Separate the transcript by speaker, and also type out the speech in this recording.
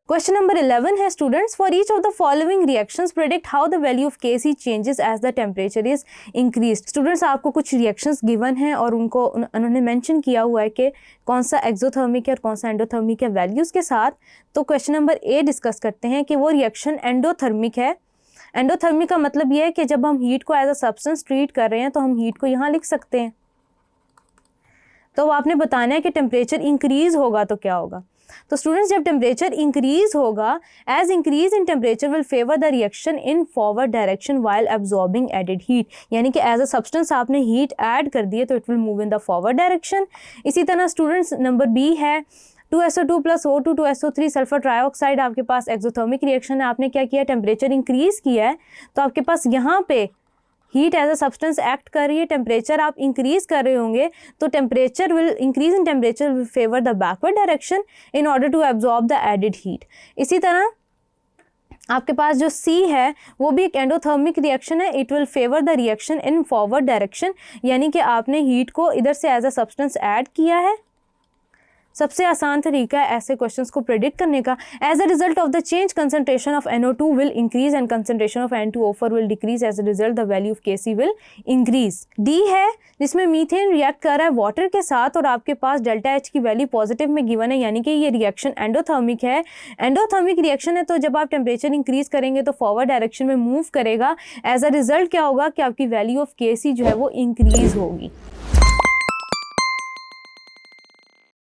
Speaker 1: Question number 11 है students, for each of the following reactions predict how the value of Kc changes as the temperature is increased. Students आपको कुछ reactions given हैं और उन्होंने mention किया हुआ है कि कौन सा एक्सोथर्मिक है और कौन सा एंडोथर्मिक है वैल्यूज़ के साथ। तो क्वेश्चन नंबर ए डिस्कस करते हैं कि वो रिएक्शन एंडोथर्मिक है। एंडोथर्मिक का मतलब ये है कि जब हम हीट को एज अ सब्सटेंस ट्रीट कर रहे हैं तो हम हीट को यहाँ लिख सकते हैं। तो आपने बताना है कि टेम्परेचर इंक्रीज होगा तो क्या होगा। तो स्टूडेंट्स जब टेम्परेचर इंक्रीज होगा, as increase in temperature will favour the reaction in forward direction while absorbing added heat, यानी कि एज अ सब्सटेंस आपने हीट ऐड कर दी है तो it will move in the forward direction. इसी तरह स्टूडेंट्स नंबर बी है 2SO2 + O2 2SO3 sulphur trioxide, आपके पास एक्सोथर्मिक रिएक्शन है। आपने क्या किया, टेम्परेचर इंक्रीज किया है तो आपके पास यहाँ पे heat as a substance act कर रही है। टेम्परेचर आप इंक्रीज कर रहे होंगे तो temperature will increase in temperature will favour the backward direction in order to absorb the added heat. इसी तरह आपके पास जो सी है वो भी एक एंडोथर्मिक रिएक्शन है। It will favour the reaction in forward direction, यानी कि आपने हीट को इधर से एज अ सब्सटेंस ऐड किया है। सबसे आसान तरीका है ऐसे क्वेश्चंस को प्रेडिक्ट करने का। As a result of the change concentration of NO2 will increase and concentration of N2O4 will decrease, as a result the value of Kc will increase. D है जिसमें मीथेन रिएक्ट कर रहा है water के साथ और आपके पास डेल्टा H की वैल्यू पॉजिटिव में गिवन है, यानी कि ये रिएक्शन एंडोथर्मिक है। एंडोथर्मिक रिएक्शन है तो जब आप टेम्परेचर इंक्रीज करेंगे तो फॉरवर्ड डायरेक्शन में मूव करेगा। एज अ रिजल्ट क्या होगा कि आपकी वैल्यू ऑफ Kc जो है वो इंक्रीज होगी।